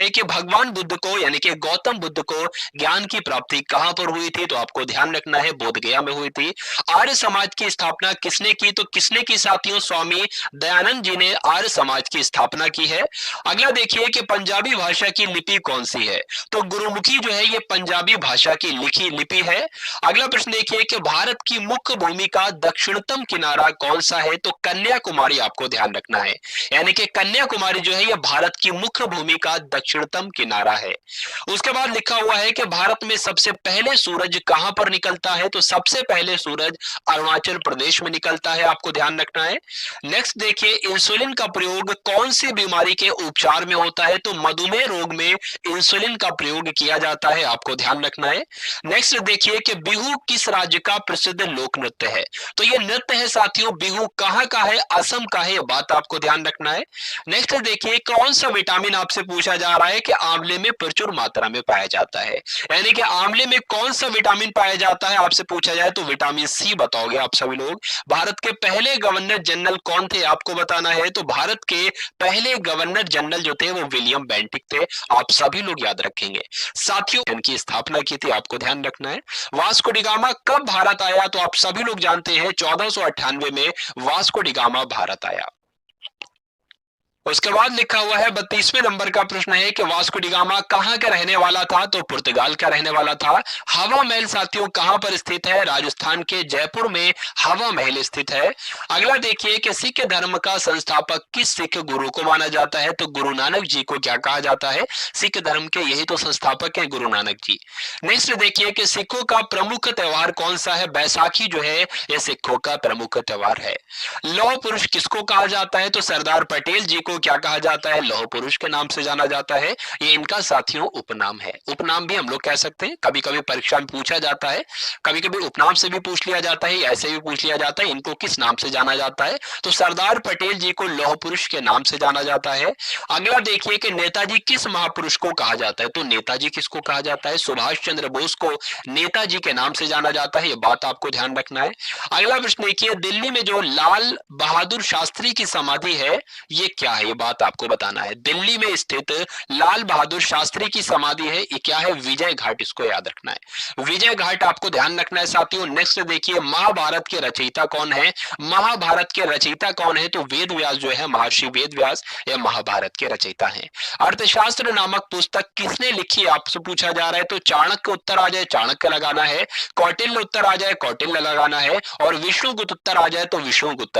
है कि भगवान बुद्ध को यानी कि गौतम बुद्ध को ज्ञान की प्राप्ति कहां पर हुई थी? तो आपको ध्यान रखना है बोध गया में हुई थी। आर्य समाज की स्थापना किसने की? तो किसने की साथियों? स्वामी दयानंद जी ने आर्य समाज की स्थापना की है। अगला देखिए कि पंजाबी भाषा की लिपि कौन सी है? तो गुरुमुखी जो है ये पंजाबी भाषा की लिखी लिपि है। अगला प्रश्न देखिए कि भारत की मुख्य भूमि का दक्षिणतम किनारा कौन सा है? तो कन्याकुमारी आपको ध्यान रखना है, यानी कि कन्याकुमारी जो है यह भारत की मुख्य भूमि का दक्षिणतम किनारा है। उसके बाद लिखा हुआ है कि भारत में सबसे पहले सूरज कहां पर निकलता है? तो सबसे पहले सूरज अरुणाचल प्रदेश में निकलता है, आपको ध्यान रखना है। नेक्स्ट देखिए इंसुलिन का प्रयोग कौन सी बीमारी के उपचार में होता है? तो मधुमेह रोग में इंसुलिन का प्रयोग किया जाता है, आपको ध्यान रखना है। नेक्स्ट देखिए कि बिहू किस राज्य का प्रसिद्ध लोक नृत्य है? तो ये नृत्य है साथियों बिहू कहां का है? असम का है, ये बात आपको ध्यान रखना है। नेक्स्ट देखिए कौन सा विटामिन आपसे पूछा जा रहा है कि आंवले में प्रचुर मात्रा में पाया जाता है, यानी कि आंवले में कौन सा विटामिन पाया जाता है आपसे पूछा जाए तो विटामिन सी बताओगे आप सभी लोग। भारत के पहले गवर्नर जनरल कौन थे आपको बताना है? तो भारत के पहले गवर्नर जनरल जो थे वो विलियम बेंटिक थे, आप सभी लोग याद रखेंगे। साथियों इनकी स्थापना की थी, आपको ध्यान रखना है। वास्को डिगामा कब भारत आया? तो आप सभी लोग जानते हैं 1498 में वास्को डिगामा भारत आया। उसके बाद लिखा हुआ है 32वें नंबर का प्रश्न है कि वास्को डिगामा कहां का रहने वाला था? तो पुर्तगाल का रहने वाला था। हवा महल साथियों कहां पर स्थित है? राजस्थान के जयपुर में हवा महल स्थित है। अगला देखिए कि सिख धर्म का संस्थापक किस सिख गुरु को माना जाता है? तो गुरु नानक जी को क्या कहा जाता है? सिख धर्म के यही तो संस्थापक है गुरु नानक जी। नेक्स्ट देखिए कि सिखों का प्रमुख त्योहार कौन सा है? बैसाखी जो है यह सिखों का प्रमुख त्योहार है। लौह पुरुष किसको कहा जाता है? तो सरदार पटेल जी को क्या कहा जाता है? लौह पुरुष के नाम से जाना जाता है। ये इनका साथियों उपनाम है, उपनाम भी हम लोग कह सकते हैं, कभी कभी परीक्षा में पूछा जाता है, कभी कभी उपनाम से भी पूछ लिया जाता है, ऐसे भी पूछ लिया जाता है इनको किस नाम से जाना जाता है। तो सरदार पटेल जी को लौह पुरुष के नाम से जाना जाता है। अगला देखिए कि नेताजी किस महापुरुष को कहा जाता है? तो नेताजी किसको कहा जाता है? सुभाष चंद्र बोस को नेताजी के नाम से जाना जाता है, ये बात आपको ध्यान रखना है। अगला प्रश्न देखिए दिल्ली में जो लाल बहादुर शास्त्री की समाधि है ये क्या है? ये बात आपको बताना है। दिल्ली में स्थित लाल बहादुर शास्त्री की समाधि है, ये क्या है? विजय घाट, इसको याद रखना है, विजय घाट आपको ध्यान रखना है साथियों। नेक्स्ट देखिए महाभारत के रचयिता कौन है? महाभारत के रचयिता कौन है? तो वेद व्यास जो है, महर्षि वेद व्यास ये महाभारत के रचयिता हैं। अर्थशास्त्र नामक पुस्तक किसने लिखी आपसे पूछा जा रहा है? तो चाणक्य उत्तर आ जाए चाणक्य लगाना है, कौटिल्य उत्तर आ जाए कौटिल्य लगाना है, और विष्णुगुप्त उत्तर आ जाए तो विष्णुगुप्त